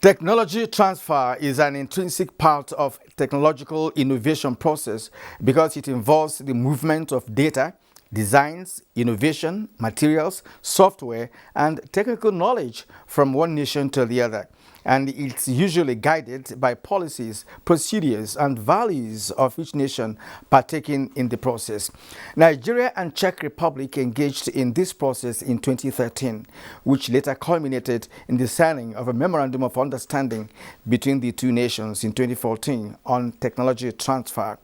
Technology transfer is an intrinsic part of technological innovation process because it involves the movement of data, designs, innovation, materials, software, and technical knowledge from one nation to the other. And it's usually guided by policies, procedures, and values of each nation partaking in the process. Nigeria and Czech Republic engaged in this process in 2013, which later culminated in the signing of a memorandum of understanding between the two nations in 2014 on technology transfer.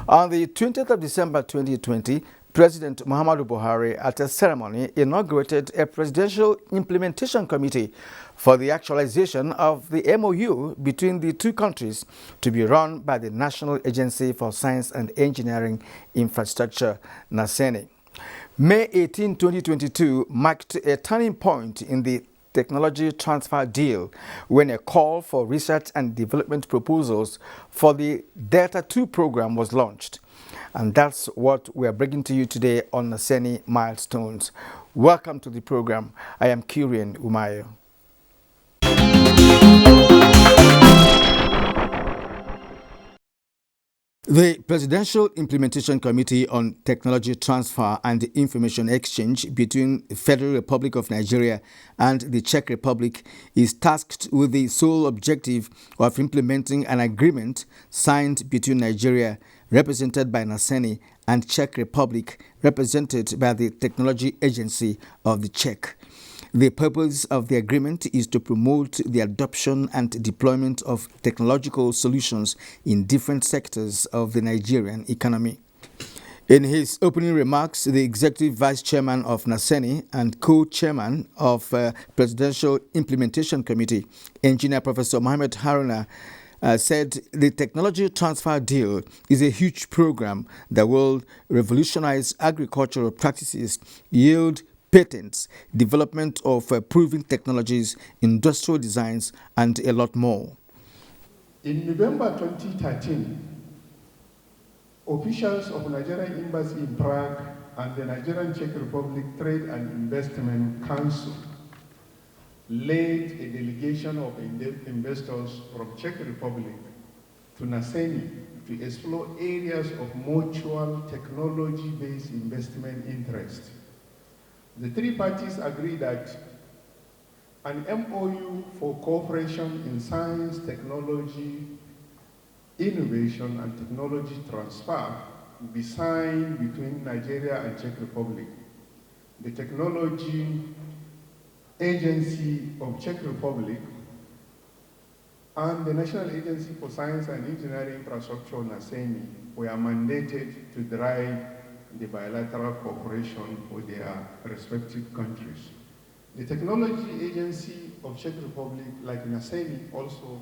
On the 20th of December 2020, President Muhammadu Buhari, at a ceremony, inaugurated a presidential implementation committee for the actualization of the MOU between the two countries to be run by the National Agency for Science and Engineering Infrastructure, NASENI. May 18, 2022 marked a turning point in the technology transfer deal when a call for research and development proposals for the Delta II program was launched. And that's what we are bringing to you today on NASENI Milestones. Welcome to the program. I am Kierian Umeayo. The Presidential Implementation Committee on Technology Transfer and Information Exchange between the Federal Republic of Nigeria and the Czech Republic is tasked with the sole objective of implementing an agreement signed between Nigeria, represented by NASENI, and Czech Republic, represented by the Technology Agency of the Czech. The purpose of the agreement is to promote the adoption and deployment of technological solutions in different sectors of the Nigerian economy. In his opening remarks, the Executive Vice Chairman of NASENI and Co-Chairman of Presidential Implementation Committee, Engineer Professor Mohammed Haruna, said the technology transfer deal is a huge program that will revolutionize agricultural practices, yield patents, development of proven technologies, industrial designs, and a lot more. In November 2013, officials of Nigerian Embassy in Prague and the Nigerian Czech Republic Trade and Investment Council led a delegation of investors from Czech Republic to NASENI to explore areas of mutual technology-based investment interest. The three parties agreed that an MOU for cooperation in science, technology, innovation, and technology transfer be signed between Nigeria and Czech Republic, the Technology Agency of Czech Republic, and the National Agency for Science and Engineering Infrastructure, NASENI, were mandated to drive the bilateral cooperation with their respective countries. The Technology Agency of Czech Republic, like NASENI, also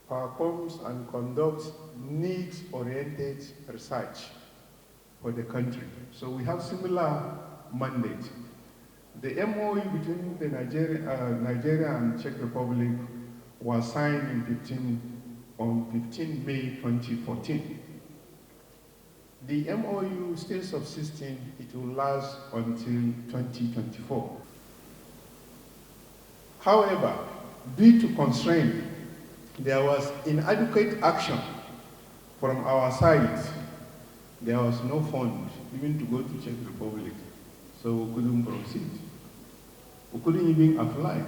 performs and conducts needs-oriented research for the country. So we have similar mandate. The MOU between the Nigeria and Czech Republic was signed on 15 May 2014. The MOU still subsisting, it will last until 2024. However, due to constraint, there was inadequate action from our side. There was no fund even to go to Czech Republic, so we couldn't proceed. We couldn't even apply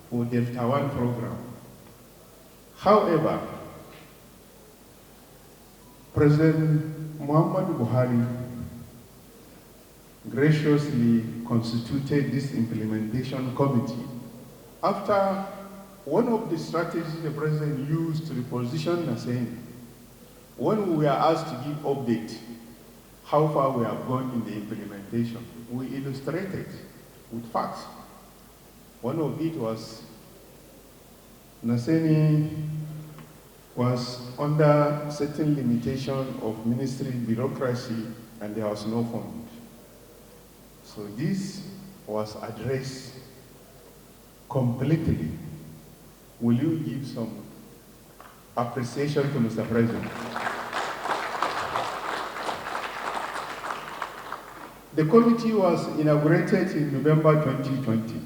for Delta I program. However, President Muhammadu Buhari graciously constituted this implementation committee after one of the strategies the president used to reposition NASENI. When we were asked to give update how far we have gone in the implementation, we illustrated with facts. One of it was NASENI was under certain limitation of ministry bureaucracy and there was no fund. So this was addressed completely. Will you give some appreciation to Mr. President? The committee was inaugurated in November 2020.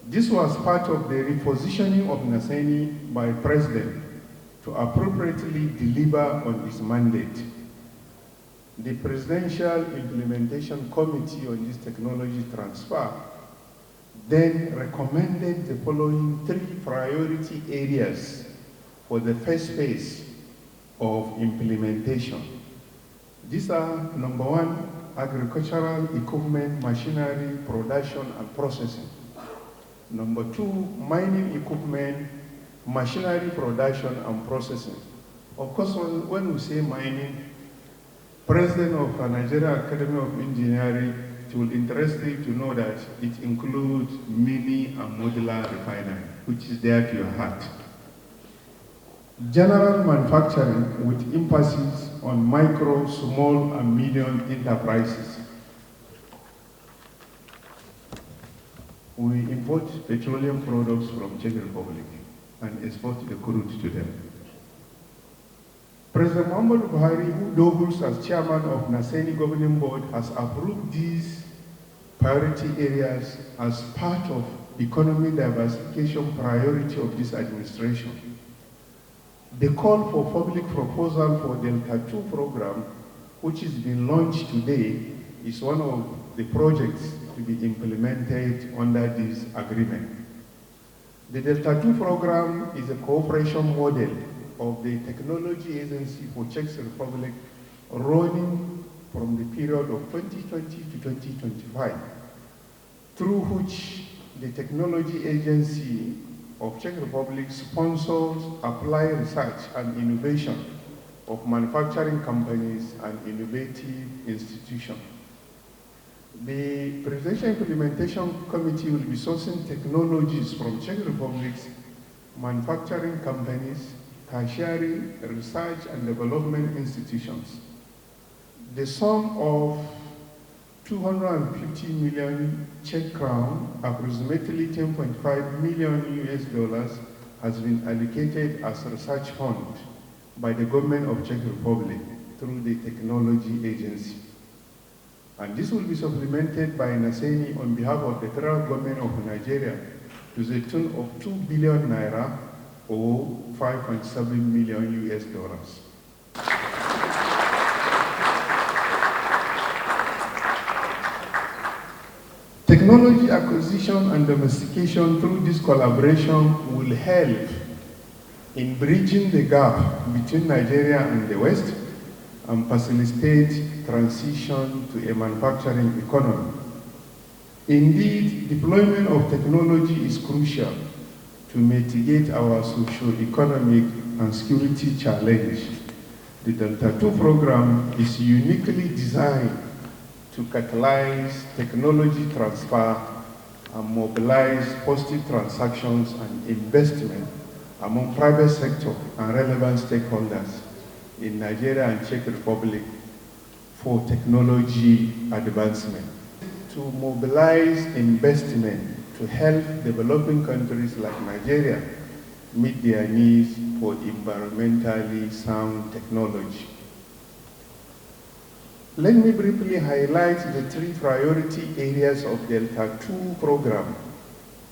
This was part of the repositioning of NASENI by President to appropriately deliver on its mandate. The Presidential Implementation Committee on this technology transfer then recommended the following 3 priority areas for the first phase of implementation. These are, number 1, agricultural equipment, machinery, production and processing. Number 2, mining equipment, machinery, production and processing. Of course, when we say mining, President of Nigeria Academy of Engineering, it will interest you to know that it includes mini and modular refinery, which is dear to your heart. General manufacturing with emphasis on micro, small and medium enterprises. We import petroleum products from Czech Republic and export the crude to them. President Muhammadu Buhari, who doubles as chairman of NASENI Governing Board, has approved these priority areas as part of economic diversification priority of this administration. The call for public proposal for Delta II program, which is being launched today, is one of the projects to be implemented under this agreement. The Delta II program is a cooperation model of the Technology Agency for Czech Republic running from the period of 2020 to 2025, through which the Technology Agency of Czech Republic sponsors applied research and innovation of manufacturing companies and innovative institutions. The Presidential Implementation Committee will be sourcing technologies from Czech Republic's manufacturing companies, tertiary research and development institutions. The sum of 250 million Czech crown, approximately 10.5 million US dollars, has been allocated as a research fund by the government of Czech Republic through the Technology Agency. And this will be supplemented by NASENI on behalf of the federal government of Nigeria to the tune of 2 billion naira or 5.7 million US dollars. Technology acquisition and domestication through this collaboration will help in bridging the gap between Nigeria and the West and facilitate transition to a manufacturing economy. Indeed, deployment of technology is crucial to mitigate our socio-economic and security challenge. The Delta II program is uniquely designed to catalyze technology transfer and mobilize positive transactions and investment among private sector and relevant stakeholders in Nigeria and Czech Republic for technology advancement. To mobilize investment to help developing countries like Nigeria meet their needs for environmentally sound technology. Let me briefly highlight the 3 priority areas of Delta II program,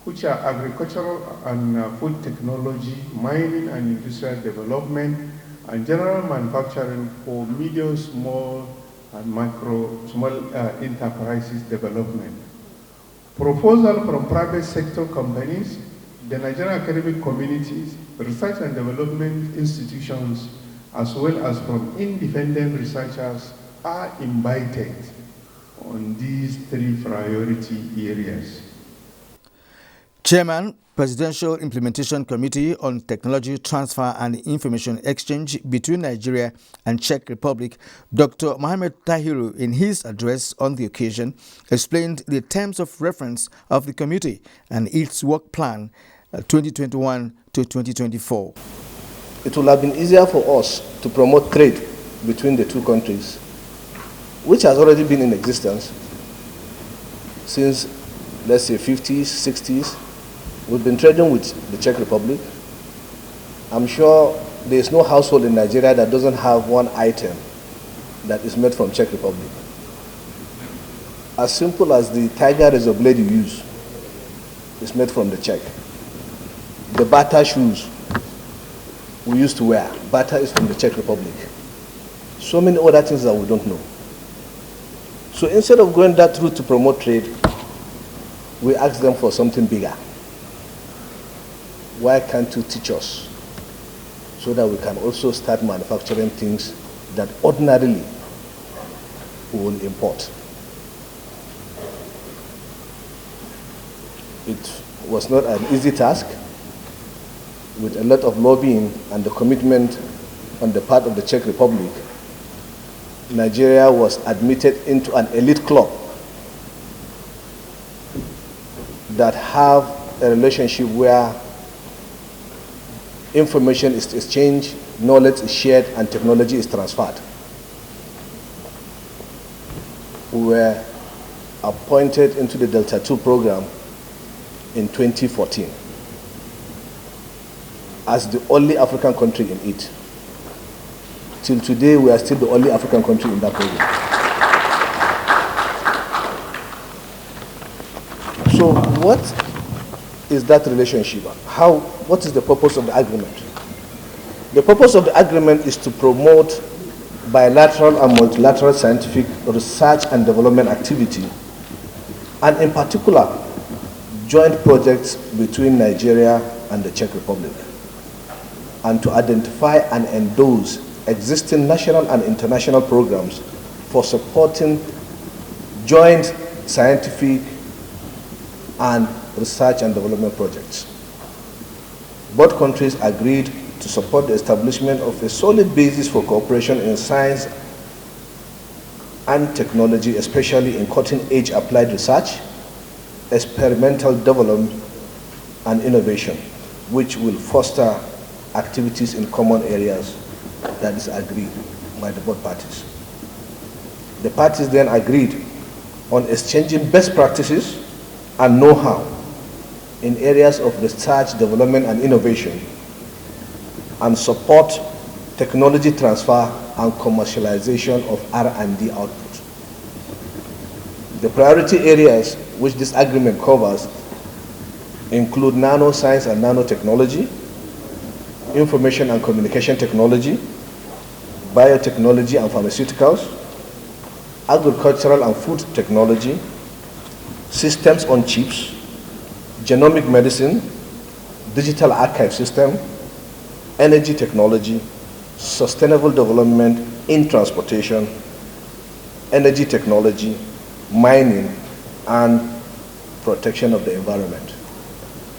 which are agricultural and food technology, mining and industrial development, and general manufacturing for medium, small, and small enterprises development. Proposal from private sector companies, the Nigerian academic communities, research and development institutions, as well as from independent researchers are invited on these 3 priority areas. Chairman, Presidential Implementation Committee on Technology Transfer and Information Exchange between Nigeria and Czech Republic, Dr. Mohamed Tahiru, in his address on the occasion, explained the terms of reference of the committee and its work plan 2021 to 2024. It will have been easier for us to promote trade between the 2 countries, which has already been in existence since, let's say, 50s, 60s. We've been trading with the Czech Republic. I'm sure there is no household in Nigeria that doesn't have one item that is made from Czech Republic. As simple as the tiger razor blade you use is made from the Czech. The Bata shoes we used to wear, Bata is from the Czech Republic. So many other things that we don't know. So instead of going that route to promote trade, we asked them for something bigger. Why can't you teach us so that we can also start manufacturing things that ordinarily we will import? It was not an easy task. With a lot of lobbying and the commitment on the part of the Czech Republic, Nigeria was admitted into an elite club that have a relationship where information is exchanged, knowledge is shared, and technology is transferred. We were appointed into the Delta II program in 2014 as the only African country in it. Till today, we are still the only African country in that program. So what is that relationship? What is the purpose of the agreement? The purpose of the agreement is to promote bilateral and multilateral scientific research and development activity, and in particular, joint projects between Nigeria and the Czech Republic, and to identify and endorse existing national and international programs for supporting joint scientific and research and development projects. Both countries agreed to support the establishment of a solid basis for cooperation in science and technology, especially in cutting-edge applied research, experimental development, and innovation, which will foster activities in common areas that is agreed by the both parties. The parties then agreed on exchanging best practices and know-how in areas of research, development, and innovation, and support technology transfer and commercialization of R&D output. The priority areas which this agreement covers include nanoscience and nanotechnology, information and communication technology, biotechnology and pharmaceuticals, agricultural and food technology, systems on chips, genomic medicine, digital archive system, energy technology, sustainable development in transportation, energy technology, mining, and protection of the environment.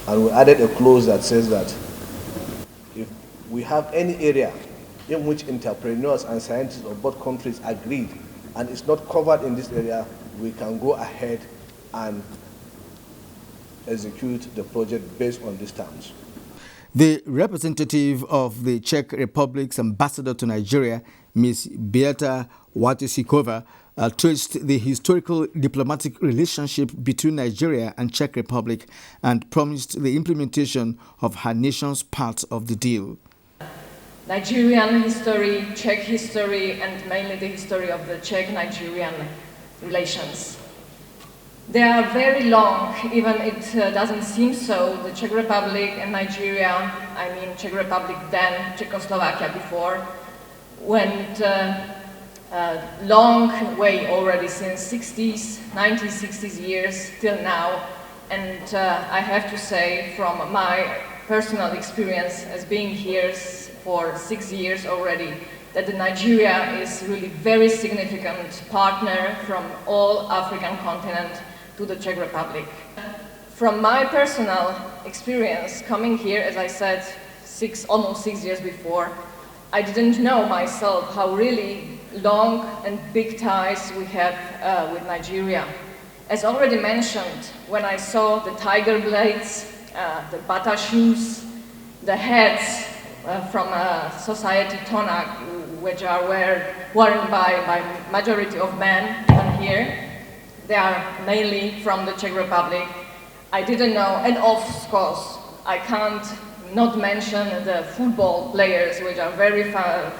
And we added a clause that says that if we have any area in which entrepreneurs and scientists of both countries agreed and it's not covered in this area, we can go ahead and execute the project based on these terms. The representative of the Czech Republic's ambassador to Nigeria, Ms. Beata Watusikova, traced the historical diplomatic relationship between Nigeria and Czech Republic and promised the implementation of her nation's part of the deal. Nigerian history, Czech history, and mainly the history of the Czech-Nigerian relations. They are very long, even it doesn't seem so. The Czech Republic and Nigeria, I mean Czech Republic then, Czechoslovakia before, went a long way already since 1960s years till now. And I have to say, from my personal experience as being here for 6 years already, that Nigeria is really very significant partner from all African continent to the Czech Republic. From my personal experience coming here, as I said, almost 6 years before, I didn't know myself how really long and big ties we have with Nigeria. As already mentioned, when I saw the tiger blades, the bata shoes, the hats from society tonak, which are worn by majority of men even here, they are mainly from the Czech Republic. I didn't know, and of course, I can't not mention the football players, which are very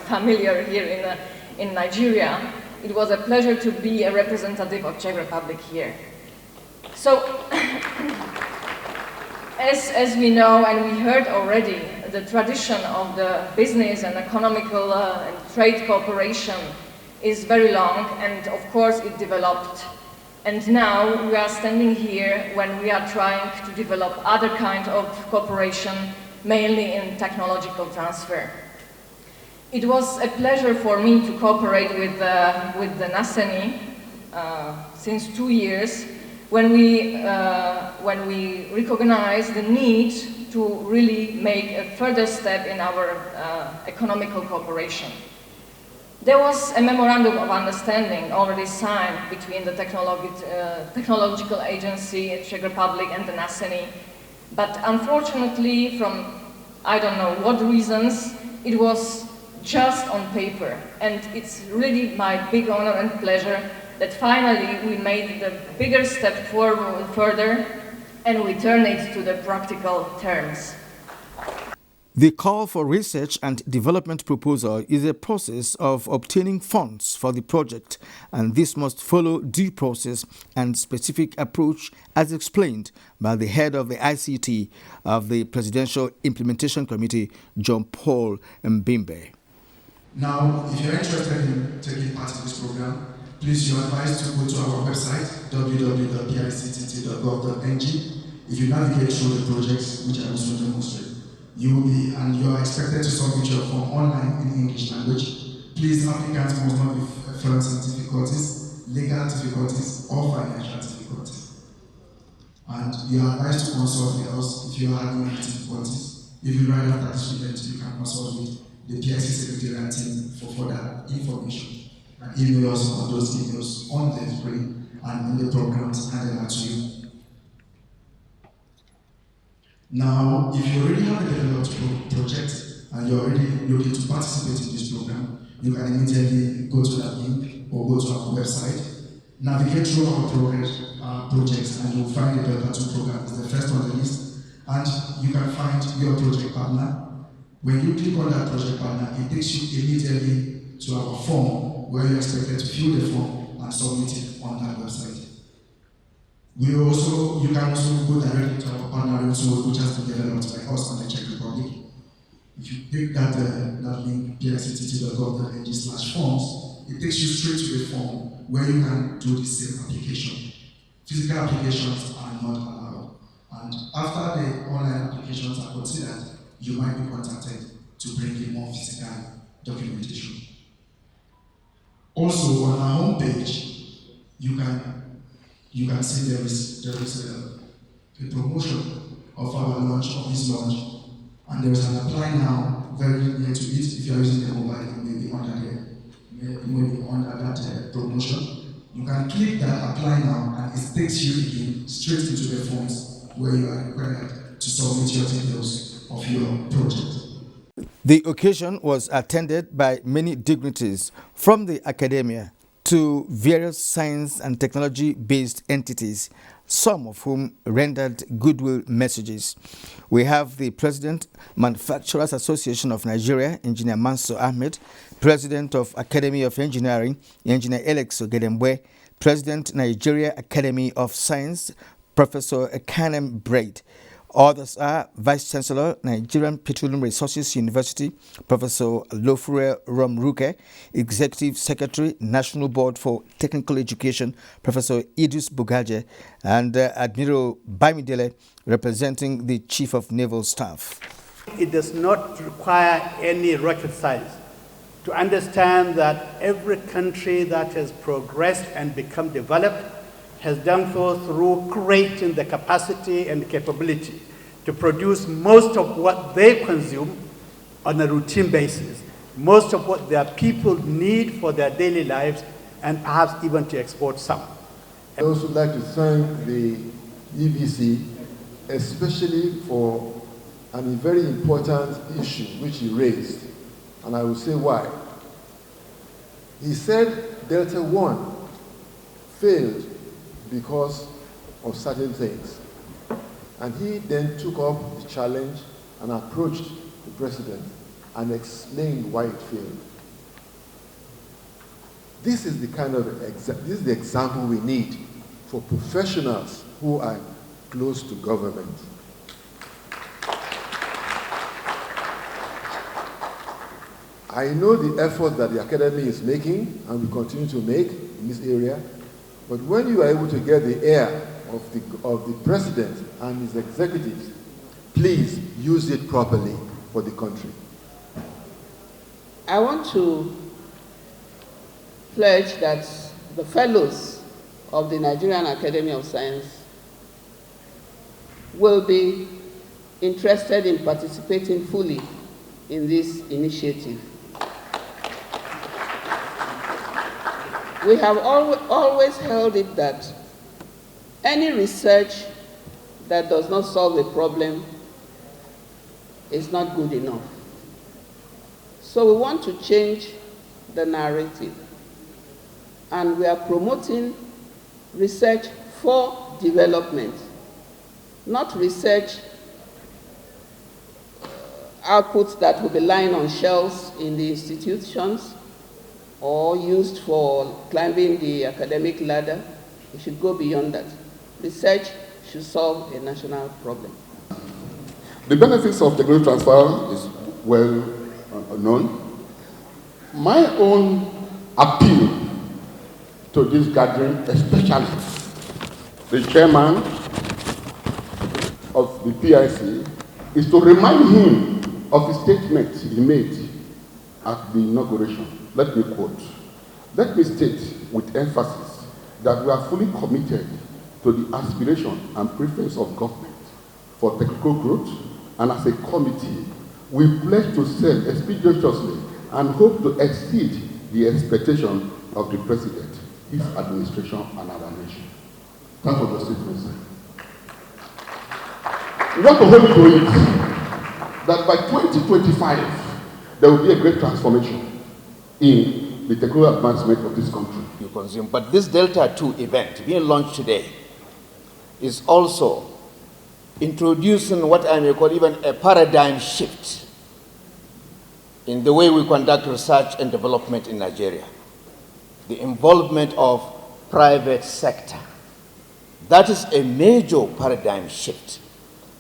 familiar here in Nigeria. It was a pleasure to be a representative of Czech Republic here. So, As we know and we heard already, the tradition of the business and economical and trade cooperation is very long, and of course it developed. And now we are standing here when we are trying to develop other kind of cooperation, mainly in technological transfer. It was a pleasure for me to cooperate with the NASENI since 2 years, when we recognize the need to really make a further step in our economical cooperation. There was a memorandum of understanding already signed between the technological agency, Czech Republic, and the NASENI, but unfortunately, from I don't know what reasons, it was just on paper. And it's really my big honor and pleasure that finally we made the bigger step further and we turned it to the practical terms. The call for research and development proposal is a process of obtaining funds for the project, and this must follow due process and specific approach as explained by the head of the ICT of the Presidential Implementation Committee, John Paul Mbimbe. Now, if you're interested in taking part in this program, please you're advised to go to our website, www.pictt.gov.ng. If you navigate through the projects, which I also demonstrate, you are expected to submit your form online in English language. Please, applicants must not be experiencing difficulties, legal difficulties, or financial difficulties. And you are advised to consult with us if you are having any difficulties. If you write after this event, you can consult with the PIC Secretariat team for further information. And email us on those emails on the screen and in the programs handed out to you. Now, if you already have a developed project and you're already looking to participate in this program, you can immediately go to that link or go to our website, navigate through our projects, and you'll find the Delta 2 program is the first on the list, and you can find your project partner. When you click on that project partner, it takes you immediately to our form where you're expected to fill the form and submit it on that website. You can also go directly to our partner tool, which has been developed by us and the Czech Republic. If you click that link, pictt.gov.ng/forms, it takes you straight to the form where you can do the same application. Physical applications are not allowed. And after the online applications are considered, you might be contacted to bring in more physical documentation. Also, on our homepage, you can see there is a promotion of our launch, of this launch, and there is an apply now very near to it. If you are using the mobile, it may be under that promotion. You can click that apply now, and it takes you again straight into the forms where you are required to submit your details of your project. The occasion was attended by many dignitaries from the academia to various science and technology-based entities, some of whom rendered goodwill messages. We have the President, Manufacturers Association of Nigeria, Engineer Mansur Ahmed, President of Academy of Engineering, Engineer Alex Ogedembe, President, Nigeria Academy of Science, Professor Kanem Braid. Others are Vice Chancellor, Nigerian Petroleum Resources University, Professor Lofure Romruke, Executive Secretary, National Board for Technical Education, Professor Idris Bugaje, and Admiral Bamidele, representing the Chief of Naval Staff. It does not require any rocket science to understand that every country that has progressed and become developed has done so through creating the capacity and capability to produce most of what they consume on a routine basis, most of what their people need for their daily lives, and perhaps even to export some. I also like to thank the EVC, especially for a very important issue which he raised, and I will say why. He said Delta One failed because of certain things. And he then took up the challenge and approached the president and explained why it failed. This is the kind of this is the example we need for professionals who are close to government. I know the effort that the Academy is making and will continue to make in this area, but when you are able to get the ear of the President and his executives, please use it properly for the country. I want to pledge that the fellows of the Nigerian Academy of Science will be interested in participating fully in this initiative. We have always held it that any research that does not solve a problem is not good enough. So we want to change the narrative, and we are promoting research for development, not research outputs that will be lying on shelves in the institutions or used for climbing the academic ladder. We should go beyond that. Research should solve a national problem. The benefits of technology transfer is well known. My own appeal to this gathering, especially the chairman of the PIC, is to remind him of his statement he made at the inauguration. Let me quote. Let me state with emphasis that we are fully committed to the aspiration and preference of government for technical growth, and as a committee, we pledge to serve expeditiously and hope to exceed the expectation of the President, his administration, and our nation. Thank you for the statement, sir. We want to hold to it that by 2025, there will be a great transformation in the technical advancement of this country. You consume. But this Delta 2 event being launched today is also introducing what I may call even a paradigm shift in the way we conduct research and development in Nigeria. The involvement of private sector. That is a major paradigm shift.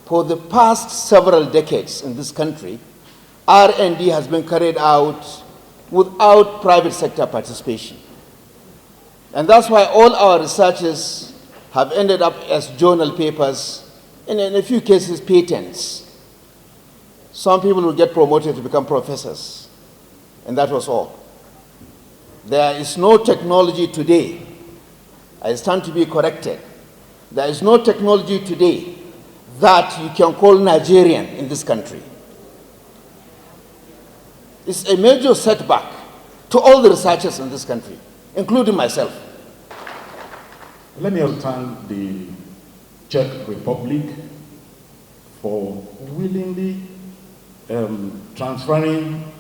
For the past several decades in this country, R&D has been carried out without private sector participation. And that's why all our researches have ended up as journal papers, and in a few cases, patents. Some people will get promoted to become professors, and that was all. There is no technology today, I stand to be corrected, there is no technology today that you can call Nigerian in this country. It's a major setback to all the researchers in this country, including myself. Let me also thank the Czech Republic for willingly transferring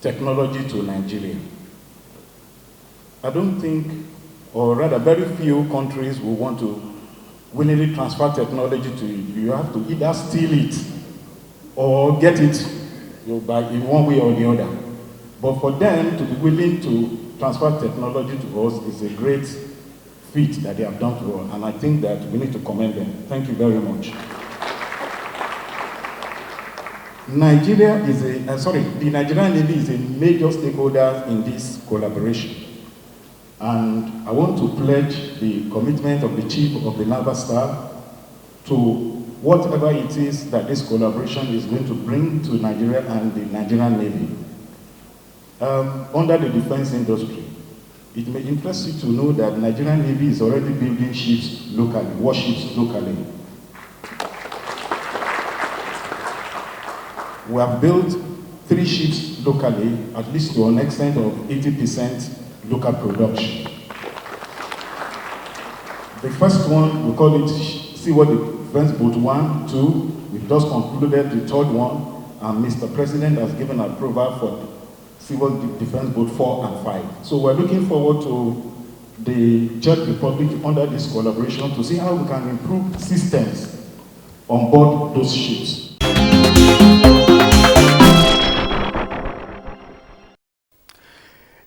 technology to Nigeria. I don't think, or rather very few countries will want to willingly transfer technology to you. You have to either steal it or get it in one way or the other. But for them to be willing to transfer technology to us is a great feat that they have done to us, and I think that we need to commend them. Thank you very much. The Nigerian Navy is a major stakeholder in this collaboration. And I want to pledge the commitment of the Chief of the Naval Staff to whatever it is that this collaboration is going to bring to Nigeria and the Nigerian Navy. Under the defense industry, it may interest you to know that the Nigerian Navy is already building ships locally, warships locally. We have built 3 ships locally, at least to an extent of 80% local production. The first one, we call it Seaworld Defense Boat 1, 2. We've just concluded the 3rd one, and Mr. President has given approval for Seaworld Defense Boat 4 and 5. So we're looking forward to the Czech Republic under this collaboration to see how we can improve systems on board those ships.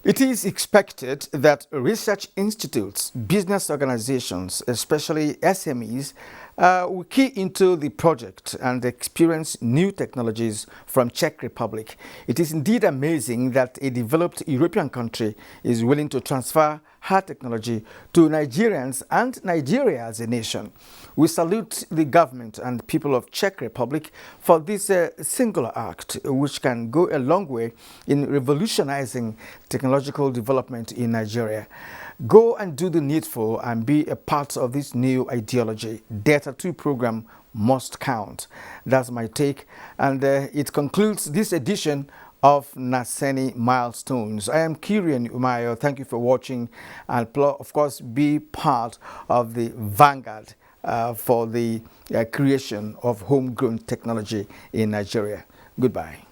It is expected that research institutes, business organizations, especially SMEs, will key into the project and experience new technologies from Czech Republic. It is indeed amazing that a developed European country is willing to transfer her technology to Nigerians and Nigeria as a nation. We salute the government and people of Czech Republic for this singular act, which can go a long way in revolutionizing technological development in Nigeria. Go and do the needful and be a part of this new ideology. Data 2 program must count. That's my take, and it concludes this edition of NASENI Milestones. I am Kierian Umeayo. Thank you for watching, and of course be part of the vanguard for the creation of homegrown technology in Nigeria. Goodbye.